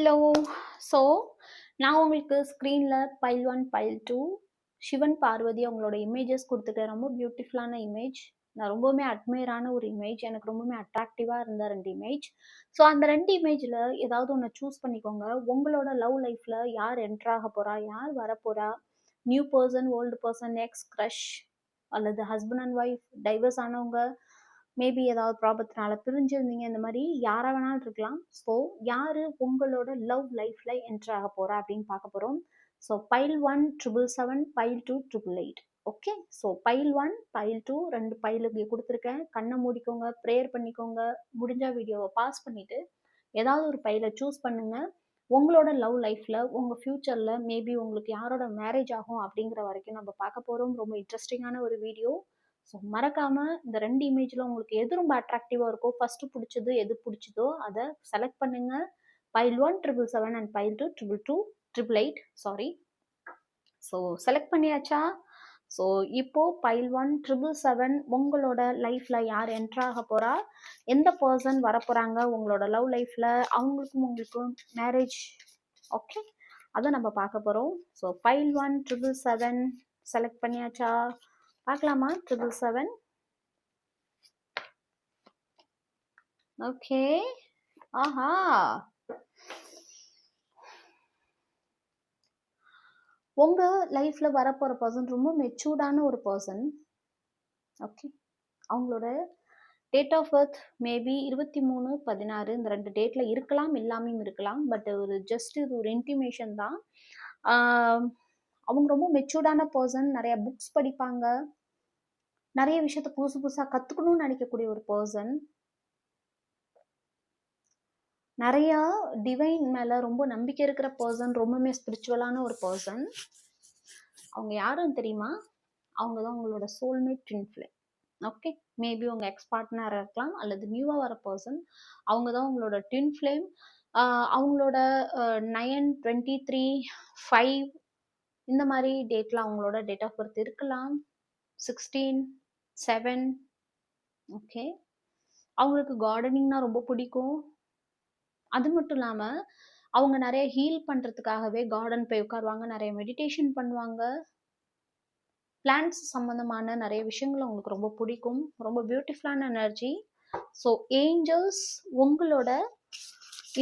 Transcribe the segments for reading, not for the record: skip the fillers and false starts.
Hello. So நான் உங்களுக்கு ஸ்க்ரீனில் பைல் 1 பைல் 2 சிவன் பார்வதி அவங்களோட இமேஜஸ் கொடுத்துருக்கேன். ரொம்ப பியூட்டிஃபுல்லான இமேஜ். நான் ரொம்பவுமே அட்மையரான ஒரு இமேஜ். எனக்கு ரொம்பவுமே அட்ராக்டிவாக இருந்த 2 இமேஜ். ஸோ அந்த 2 இமேஜில் ஏதாவது ஒன்று சூஸ் பண்ணிக்கோங்க. உங்களோட லவ் லைஃப்பில் யார் என்ட்ராக போகிறா, யார் வரப்போகிறா, new person, old person, ex crush அல்லது ஹஸ்பண்ட் அண்ட் ஒய்ஃப், டைவர்ஸ் ஆனவங்க, மேபி ஏதாவது ப்ராப்ளத்தினால பிரிஞ்சிருந்தீங்க, இந்த மாதிரி யாராக வேணாலும் இருக்கலாம். ஸோ யார் உங்களோட லவ் லைஃப்பில் என்ட்ரு ஆக போகிறா அப்படின்னு பார்க்க போகிறோம். So file 1 777, file 2 888. Okay. So file 1 file 2 2 பைலுக்கு கொடுத்துருக்கேன். கண்ணை மூடிக்கோங்க, ப்ரேயர் பண்ணிக்கோங்க. முடிஞ்ச வீடியோவை பாஸ் பண்ணிவிட்டு ஏதாவது ஒரு பைலை சூஸ் பண்ணுங்கள். உங்களோட லவ் லைஃப்பில் உங்கள் ஃப்யூச்சரில் மேபி உங்களுக்கு யாரோட மேரேஜ் ஆகும் அப்படிங்கிற வரைக்கும் நம்ம பார்க்க போகிறோம். ரொம்ப இன்ட்ரெஸ்டிங்கான ஒரு வீடியோ. ஸோ மறக்காமல் இந்த 2 இமேஜில் உங்களுக்கு எது ரொம்ப அட்ராக்டிவாக இருக்கோ, ஃபஸ்ட்டு பிடிச்சது எது பிடிச்சதோ அதை செலக்ட் பண்ணுங்கள். File 1 777 and file 2 222 888. Sorry. So select பண்ணியாச்சா? ஸோ இப்போது பைல் 1 777 உங்களோட லைஃப்பில் யார் என்ட்ராக போகிறா, எந்த பர்சன் வரப்போகிறாங்க உங்களோட லவ் லைஃப்பில், அவங்களுக்கும் உங்களுக்கும் மேரேஜ். ஓகே, அதை நம்ம பார்க்க போகிறோம். ஸோ பைல் 1 777 செலக்ட் பண்ணியாச்சா? பார்க்கலாமா? 777. ஓகே. ஆஹா, உங்க லைஃப்ல வரப்போற பர்சன் ரொம்ப மெச்சூர்டான ஒரு பர்சன். ஓகே, அவங்களோட டேட் ஆஃப் பர்த் மேபி 23/16 இந்த 2 டேட்ல இருக்கலாம், இல்லாமையும் இருக்கலாம். பட் ஒரு ஜஸ்ட் இது ஒரு இன்டிமேஷன் தான். அவங்க ரொம்ப மெச்சூர்டான பர்சன். நிறைய புக்ஸ் படிப்பாங்க, நிறைய விஷயத்த புதுசு புதுசாக கற்றுக்கணும்னு நினைக்கக்கூடிய ஒரு பர்சன். நிறையா டிவைன் மேலே ரொம்ப நம்பிக்கை இருக்கிற பர்சன், ரொம்பவுமே ஸ்பிரிச்சுவலான ஒரு பர்சன். அவங்க யாருன்னு தெரியுமா? அவங்க தான் உங்களோட soulmate twin flame. Okay, maybe உங்கள் எக்ஸ் பார்ட்னராக இருக்கலாம் அல்லது நியூவாக வர பர்சன். அவங்க தான் உங்களோட ட்வின் ஃப்ளேம். அவங்களோட 9/23/5 இந்த மாதிரி டேட்டில் அவங்களோட டேட் ஆஃப் பர்த் இருக்கலாம். 16/7. ஓகே, அவங்களுக்கு கார்டனிங்னா ரொம்ப பிடிக்கும். அது மட்டும் இல்லாமல் அவங்க நிறைய ஹீல் பண்ணுறதுக்காகவே கார்டன் போய் உட்காருவாங்க, நிறைய மெடிடேஷன் பண்ணுவாங்க. பிளான்ட்ஸ் சம்மந்தமான நிறைய விஷயங்கள் அவங்களுக்கு ரொம்ப பிடிக்கும். ரொம்ப பியூட்டிஃபுல்லான எனர்ஜி. ஸோ ஏஞ்சல்ஸ் உங்களோட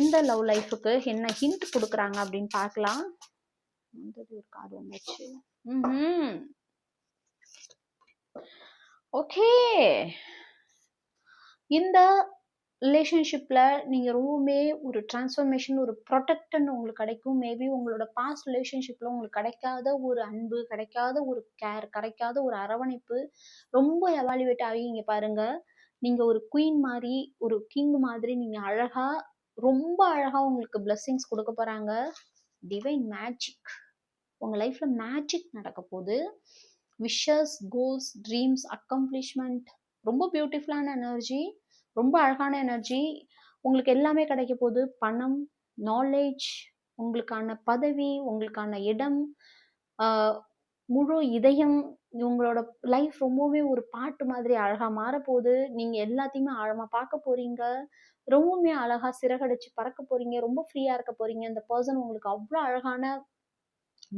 இந்த லவ் லைஃபுக்கு என்ன ஹிண்ட் கொடுக்குறாங்க அப்படின்னு பார்க்கலாம். ஒரு கார்டு வந்துச்சு. ஓகே, இந்த ரிலேஷன்ஷிப்பில் நீங்கள் ரொம்பவுமே ஒரு டிரான்ஸ்ஃபர்மேஷன், ஒரு ப்ரொடெக்ட்னு உங்களுக்கு கிடைக்கும். மேபி உங்களோட பாஸ்ட் ரிலேஷன்ஷிப்பில் உங்களுக்கு கிடைக்காத ஒரு அன்பு, கிடைக்காத ஒரு கேர், கிடைக்காத ஒரு அரவணைப்பு ரொம்ப எவாலுவேட் ஆகி இங்கே பாருங்கள், நீங்கள் ஒரு குயின் மாதிரி, ஒரு கிங் மாதிரி நீங்கள் அழகாக, ரொம்ப அழகாக உங்களுக்கு பிளெஸ்ஸிங்ஸ் கொடுக்க போகிறாங்க. டிவைன் மேஜிக் உங்கள் லைஃப்பில் மேஜிக் நடக்க போகுது. விஷஸ், கோல்ஸ், ட்ரீம்ஸ், அக்கம்ப்ளிஷ்மெண்ட், ரொம்ப பியூட்டிஃபுல்லான எனர்ஜி, ரொம்ப அழகான எனர்ஜி. உங்களுக்கு எல்லாமே கிடைக்க போகுது. பணம், நாலேஜ், உங்களுக்கான பதவி, உங்களுக்கான இடம், முழு இதயம். உங்களோட லைஃப் ரொம்பவே ஒரு பாட்டு மாதிரி அழகாக மாறப்போகுது. நீங்கள் எல்லாத்தையுமே ஆழமாக பார்க்க போகிறீங்க. ரொம்பவுமே அழகாக சிறகடிச்சு பறக்க போகிறீங்க. ரொம்ப ஃப்ரீயாக இருக்க போகிறீங்க. இந்த பர்சன் உங்களுக்கு அவ்வளோ அழகான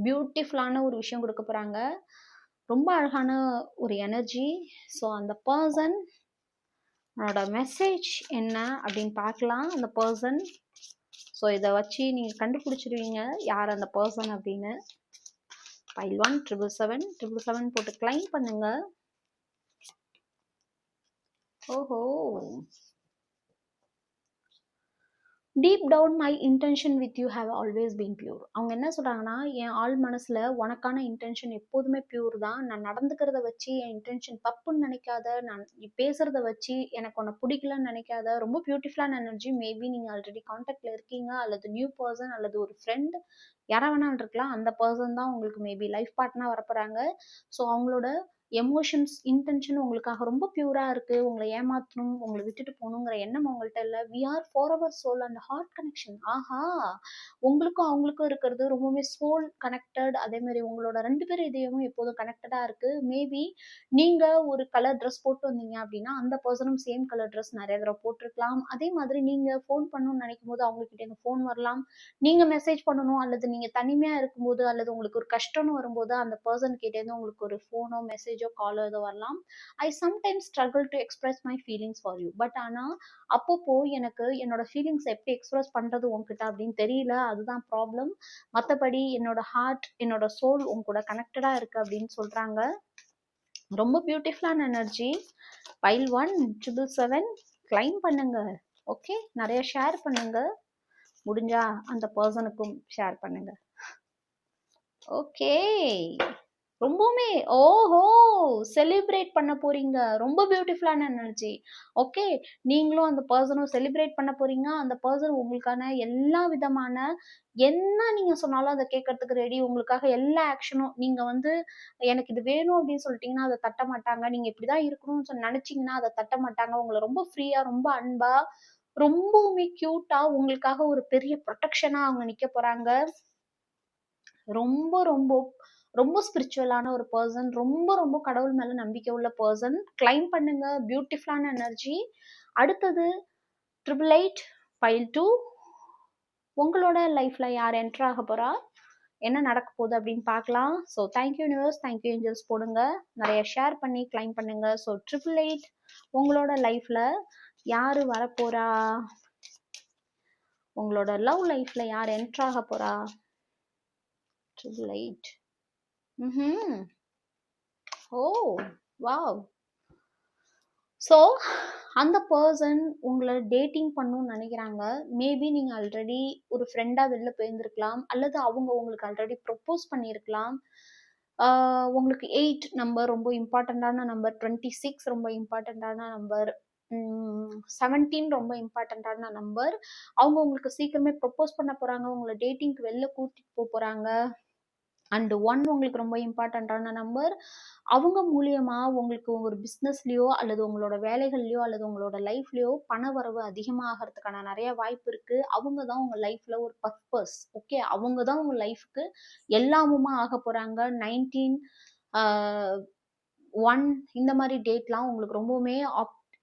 பியூட்டிஃபுல்லான ஒரு விஷயம் கொடுக்க போகிறாங்க. ரொம்ப அழகான ஒரு எனர்ஜி. ஸோ அந்த பர்சன் மெசேஜ் என்ன அப்படின்னு பார்க்கலாம். அந்த பர்சன், ஸோ இதை வச்சு நீங்கள் கண்டுபிடிச்சிடுவீங்க யார் அந்த பர்சன் அப்படின்னு. பைல் 1 777 போட்டு கிளைம் பண்ணுங்க. ஓஹோ, deep down my intention with you have always been pure. அவங்க என்ன சொல்கிறாங்கன்னா, என் ஆள் மனசில் உனக்கான இன்டென்ஷன் எப்போதுமே பியூர் தான். நான் நடந்துக்கிறத வச்சு என் இன்டென்ஷன் தப்புன்னு நினைக்காத, நான் பேசுகிறத வச்சு எனக்கு உன்னை பிடிக்கலன்னு நினைக்காத. ரொம்ப பியூட்டிஃபுல்லான எனர்ஜி. மேபி நீங்கள் ஆல்ரெடி கான்டாக்டில் இருக்கீங்க, அல்லது நியூ பர்சன், அல்லது ஒரு ஃப்ரெண்ட், யாராக வேணாலும் இருக்கலாம். அந்த பர்சன் தான் உங்களுக்கு மேபி லைஃப் பார்ட்னராக வரப்போகிறாங்க. ஸோ அவங்களோட எமோஷன்ஸ், இன்டென்ஷன் உங்களுக்காக ரொம்ப பியூரா இருக்கு. உங்கள ஏமாத்தணும், உங்கள விட்டுட்டு போகணுங்கிற எண்ணம் அவங்கள்ட்ட இல்ல. We are forever soul and heart connection. ஆஹா! உங்களுக்கும் அவங்களுக்கும் இருக்கிறது ரொம்பவுமே சோல் கனெக்டட். அதே மாரி உங்களோட 2 பேர் இதயமும் எப்போதும் கனெக்டடா இருக்கு. மேபி நீங்க ஒரு கலர் ட்ரெஸ் போட்டு வந்தீங்க அப்படின்னா, அந்த பெர்சனும் சேம் கலர் ட்ரெஸ் நெறைய தடவ போட்டிருக்கலாம். அதே மாதிரி நீங்க ஃபோன் பண்ணணும்னு நினைக்கும்போது அவங்க கிட்ட இருந்து ஃபோன் வரலாம். நீங்க மெசேஜ் பண்ணணும் அல்லது நீங்க தனிமையா இருக்கும்போது அல்லது உங்களுக்கு ஒரு கஷ்டம்னு வரும்போது அந்த பெர்சன் கிட்ட இருந்து உங்களுக்கு ஒரு ஃபோனோ, மெசேஜோ, காலோ ஏதோ வரலாம். ஐ sometimes struggle to express my feelings for you. But ஆனா அப்பப்போ எனக்கு என்னோட ஃபீலிங்ஸ் எப்படி எக்ஸ்பிரஸ் பண்றது உன்கிட்ட அப்படின்னு தெரியல. அதுதான் ப்ராப்ளம். மத்தபடி என்னோட ஹார்ட், என்னோட சோல் உன் கூட கனெக்டடா இருக்கு அப்படின்னு சொல்றாங்க. ரொம்ப பியூட்டிஃபுல்லான எனர்ஜி. பைல் 1 777 கிளைம் பண்ணுங்க. ஓகே, நிறைய ஷேர் பண்ணுங்க. முடிஞ்சா அந்த பர்சனுக்கும் ஷேர் பண்ணுங்க. ஓகே, ரொம்பவுமே ஓஹோ செலிப்ரேட் பண்ண போறீங்க. ரொம்ப பியூட்டிஃபுல்லான எனர்ஜி. ஓகே, நீங்களும் அந்த பர்சனும் செலிப்ரேட் பண்ண போறீங்க. அந்த பர்சன் உங்களுக்கான எல்லா விதமான என்ன நீங்க சொன்னாலும் அதை கேட்கறதுக்கு ரெடி. உங்களுக்காக எல்லா ஆக்ஷனும் நீங்க வந்து எனக்கு இது வேணும் அப்படின்னு சொல்லிட்டீங்கன்னா அதை தட்ட மாட்டாங்க. நீங்க இப்படிதான் இருக்கணும்னு சொல்லி நினைச்சீங்கன்னா அதை தட்ட மாட்டாங்க. உங்களை ரொம்ப ஃப்ரீயா, ரொம்ப அன்பா, ரொம்பவுமே கியூட்டா உங்களுக்காக ஒரு பெரிய ப்ரொடெக்ஷனா அவங்க நிக்க போறாங்க. ரொம்ப ரொம்ப ரொம்ப ஸ்பிரிச்சுவலான ஒரு பர்சன். ரொம்ப ரொம்ப கடவுள் மேல நம்பிக்கை உள்ள பர்சன். கிளைம் பண்ணுங்க. பியூட்டிஃபுல்லான எனர்ஜி. அடுத்தது 888 பைல் 2. உங்களோட லைஃப்ல யார் என்டர் ஆக போறா, என்ன நடக்க போகுது அப்படின்னு பார்க்கலாம். So thank you universe, thank you angels போடுங்க. நிறைய ஷேர் பண்ணி கிளைம் பண்ணுங்க. ஸோ 888 உங்களோட லைஃப்ல யாரு வரப்போறா, உங்களோட லவ் லைஃப்ல யார் என்டர் ஆக போறா. 888. ஓ வாவ். ஸோ அந்த பர்சன் உங்களை டேட்டிங் பண்ணணும்னு நினைக்கிறாங்க. மேபி நீங்கள் ஆல்ரெடி ஒரு ஃப்ரெண்டாக வெளில போயிருந்துருக்கலாம், அல்லது அவங்க உங்களுக்கு ஆல்ரெடி ப்ரொப்போஸ் பண்ணியிருக்கலாம். உங்களுக்கு 8 நம்பர் ரொம்ப இம்பார்ட்டண்ட்டான நம்பர், 26 ரொம்ப இம்பார்ட்டண்ட்டான நம்பர், 17 ரொம்ப இம்பார்ட்டண்ட்டான நம்பர். அவங்க உங்களுக்கு சீக்கிரமே ப்ரொப்போஸ் பண்ண போகிறாங்க. உங்களை டேட்டிங்க்கு வெளில கூட்டிகிட்டு போகிறாங்க. அண்ட் 1 உங்களுக்கு ரொம்ப இம்பார்ட்டண்ட்டான நம்பர். அவங்க மூலியமா உங்களுக்கு ஒரு பிஸ்னஸ்லையோ அல்லது உங்களோட வேலைகள்லையோ அல்லது உங்களோட லைஃப்லையோ பண வரவு அதிகமாகிறதுக்கான நிறைய வாய்ப்பு இருக்கு. அவங்க தான் உங்க லைஃப்ல ஒரு பர்பஸ். ஓகே, அவங்க தான் உங்க லைஃப்க்கு எல்லாமுமா ஆக போறாங்க. 19 1 இந்த மாதிரி டேட்லாம் உங்களுக்கு ரொம்பவுமே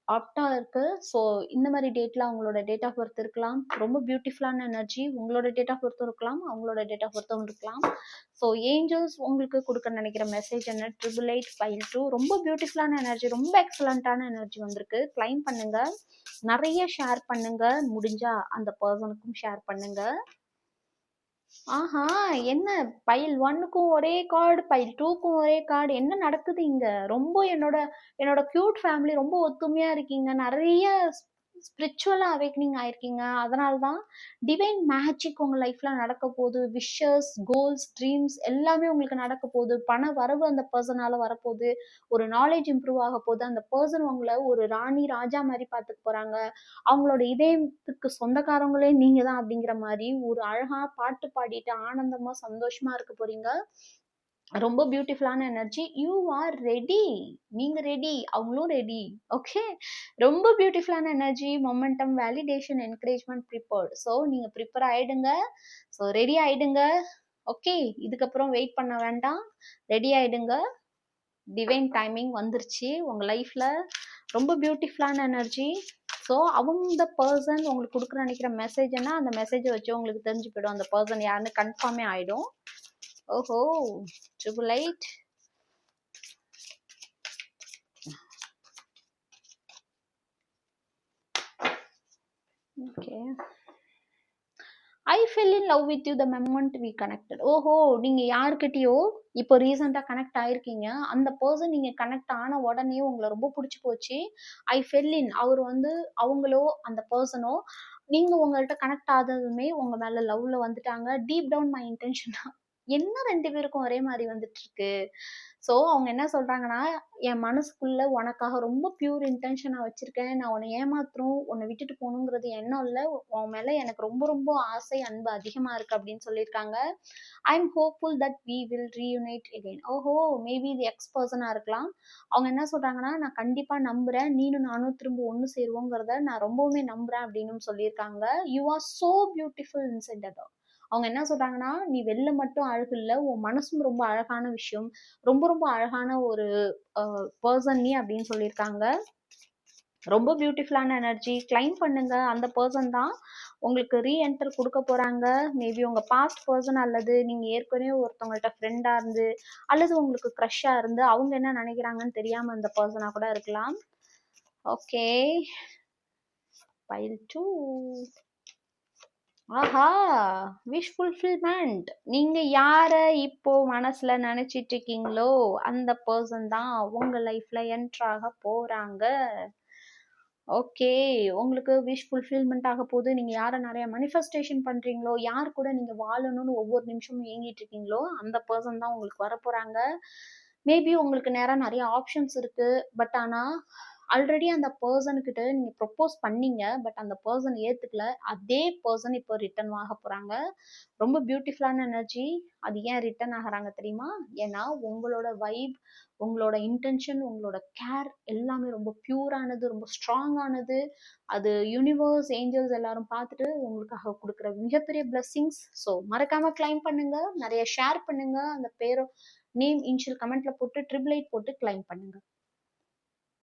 ஆப்டா இருக்கு. ஸோ இந்த மாதிரி டேட்ல அவங்களோட டேட் ஆஃப் பர்த் இருக்கலாம். ரொம்ப பியூட்டிஃபுல்லான எனர்ஜி. உங்களோட டேட் ஆஃப் பர்த்தும் இருக்கலாம், அவங்களோட டேட் ஆஃப் பர்த்தும் இருக்கலாம். ஸோ ஏஞ்சல்ஸ் உங்களுக்கு கொடுக்க நினைக்கிற மெசேஜ் என்ன, 888 பைல் 2. ரொம்ப பியூட்டிஃபுல்லான எனர்ஜி, ரொம்ப எக்ஸலண்டான எனர்ஜி வந்திருக்கு. கிளைம் பண்ணுங்க, நிறைய ஷேர் பண்ணுங்க. முடிஞ்சா அந்த பர்சனுக்கும் ஷேர் பண்ணுங்க. ஆஹா, என்ன பைல் 1க்கும் ஒரே கார்டு, பைல் 2க்கும் ஒரே கார்டு, என்ன நடக்குது இங்க? ரொம்ப என்னோட கியூட் ஃபேமிலி ரொம்ப ஒத்துமையா இருக்கீங்க. நிறைய ஸ்பிரிச்சுவலா அவேக்கனிங் ஆயிருக்கீங்க. அதனாலதான் டிவைன் மேஜிக் உங்க லைஃப்ல நடக்க போகுது. விஷஸ், கோல்ஸ், ட்ரீம்ஸ் எல்லாமே உங்களுக்கு நடக்க போகுது. பண வரவு அந்த பர்சனால வரப்போகுது. ஒரு நாலேஜ் இம்ப்ரூவ் ஆக போகுது. அந்த பர்சன் உங்களை ஒரு ராணி, ராஜா மாதிரி பார்த்துக்க போறாங்க. அவங்களோட இதயத்துக்கு சொந்தக்காரங்களே நீங்க தான் அப்படிங்கிற மாதிரி ஒரு அழகா பாட்டு பாடிட்டு ஆனந்தமா சந்தோஷமா இருக்க போறீங்க. ரொம்ப பியூட்டிஃபுல்லான எனர்ஜி. You are ready. நீங்க ரெடி, அவங்களும் ரெடி. ஓகே, ரொம்ப பியூட்டிஃபுல்லான energy. Momentum, validation, encouragement, prepared. So நீங்க ப்ரிப்பேர் ஆயிடுங்க. ஸோ ரெடி ஆயிடுங்க. ஓகே, இதுக்கப்புறம் வெயிட் பண்ண வேண்டாம், ரெடி ஆயிடுங்க. டிவைன் டைமிங் வந்துருச்சு உங்க லைஃப்ல. ரொம்ப பியூட்டிஃபுல்லான எனர்ஜி. ஸோ அவங்க பர்சன் உங்களுக்கு கொடுக்குற நினைக்கிற மெசேஜ்னா அந்த மெசேஜை வச்சு உங்களுக்கு தெரிஞ்சு போயிடும் அந்த பர்சன் யாருன்னு கன்ஃபார்மே ஆயிடும். ஓஹோ, 888. Okay, I fell in love with you the moment we connected. ஓஹோ, நீங்க யாருக்கிட்டயோ இப்போ ரீசெண்டா கனெக்ட் ஆயிருக்கீங்க. அந்த பர்சன் நீங்க கனெக்ட் ஆன உடனே உங்களை ரொம்ப பிடிச்சி போச்சு. ஐ ஃபெல் இன், அவர் வந்து அவங்களோ அந்த பர்சனோ நீங்க உங்கள்கிட்ட கனெக்ட் ஆகாததுமே உங்க மேல லவ்ல வந்துட்டாங்க. டீப் டவுன் மை இன்டென்ஷன் என்ன 2 பேருக்கும் ஒரே மாரி வந்துட்டுருக்கு? ஸோ அவங்க என்ன சொல்றாங்கன்னா, என் மனசுக்குள்ள உனக்காக ரொம்ப பியூர் இன்டென்ஷனா வச்சிருக்கேன். நான் உன்ன ஏமாத்தணும், உன்ன விட்டுட்டு போகணுங்கிறது எண்ணம் இல்ல. உன் மேல எனக்கு ரொம்ப ரொம்ப ஆசை, அன்பு அதிகமா இருக்கு அப்படின்னு சொல்லியிருக்காங்க. I am hopeful that we will reunite again. ஓஹோ! மேபி இது எக்ஸ் பெர்சனா இருக்கலாம். அவங்க என்ன சொல்றாங்கன்னா, நான் கண்டிப்பா நம்புறேன். நீனும் நானும் திரும்ப ஒண்ணு சேருவோங்கிறத நான் ரொம்பவுமே நம்புறேன் அப்படின்னும் சொல்லியிருக்காங்க. You are so beautiful inside அ அவங்க என்ன சொல்றாங்கன்னா, "நீ வெளில மட்டும் அழகு இல்ல. உன் மனசும் ரொம்ப அழகான விஷயம். ரொம்ப ரொம்ப அழகான ஒரு அ பெர்சன் நீ" அப்படின்னு சொல்லியிருக்காங்க. ரொம்ப பியூட்டிஃபுல்லான எனர்ஜி. கிளைம் பண்ணுங்க. அந்த பெர்சன் தான் உங்களுக்கு என்டர் குடுக்க போறாங்க. மேபி உங்க பாஸ்ட் பெர்சன் அல்லது நீங்க ஏற்கனவே ஒருத்தவங்கள்ட்ட ஃப்ரெண்டா இருந்து, அல்லது உங்களுக்கு க்ரஷ்ஷா இருந்து, அவங்க என்ன நெனைக்கிறாங்கன்னு தெரியாம இந்த பெர்சனா கூட இருக்கலாம். ஓகே. பைல் 2. ஆஹா! Wish fulfilment. நீங்க யார இப்போ மனசுல நெனச்சிட்டு இருக்கீங்களோ, அந்த பெர்சன் தான் உங்க லைஃப்ல என்டர் ஆக போறாங்க. ஓகே. உங்களுக்கு விஷ் ஃபுல்ஃபில்மென்ட் ஆக போது. நீங்க யார நெறைய மேனிஃபெஸ்டேஷன் பண்றீங்களோ, யார் கூட நீங்க வாழணும்னு ஒவ்வொரு நிமிஷமும் ஏங்கிட்டு இருக்கீங்களோ, அந்த பெர்சன் தான் உங்களுக்கு வரப்போறாங்க. மேபி உங்களுக்கு நேரா நெறைய ஆப்ஷன்ஸ் இருக்கு. பட் ஆனா, ஆல்ரெடி அந்த பெர்சன் கிட்ட நீங்க ப்ரொப்போஸ் பண்ணீங்க. பட் அந்த பெர்சன் ஏத்துக்கல. அதே பெர்சன் இப்போ ரிட்டர்ன் ஆக போறாங்க. ரொம்ப பியூட்டிஃபுல்லான எனர்ஜி. அது ஏன் ரிட்டர்ன் ஆகுறாங்க தெரியுமா? ஏன்னா உங்களோட வைப், உங்களோட இன்டென்ஷன், உங்களோட கேர் எல்லாமே ரொம்ப பியூரானது, ரொம்ப ஸ்ட்ராங்கானது. அது யூனிவர்ஸ், ஏஞ்சல்ஸ் எல்லாரும் பார்த்துட்டு உங்களுக்காக குடுக்குற மிகப்பெரிய பிளெஸ்ஸிங்ஸ். ஸோ மறக்காம கிளைம் பண்ணுங்க. நெறைய ஷேர் பண்ணுங்க. அந்த பேர நேம் இனிஷியல் கமெண்ட்ல போட்டு 888 போட்டு கிளைம் பண்ணுங்க.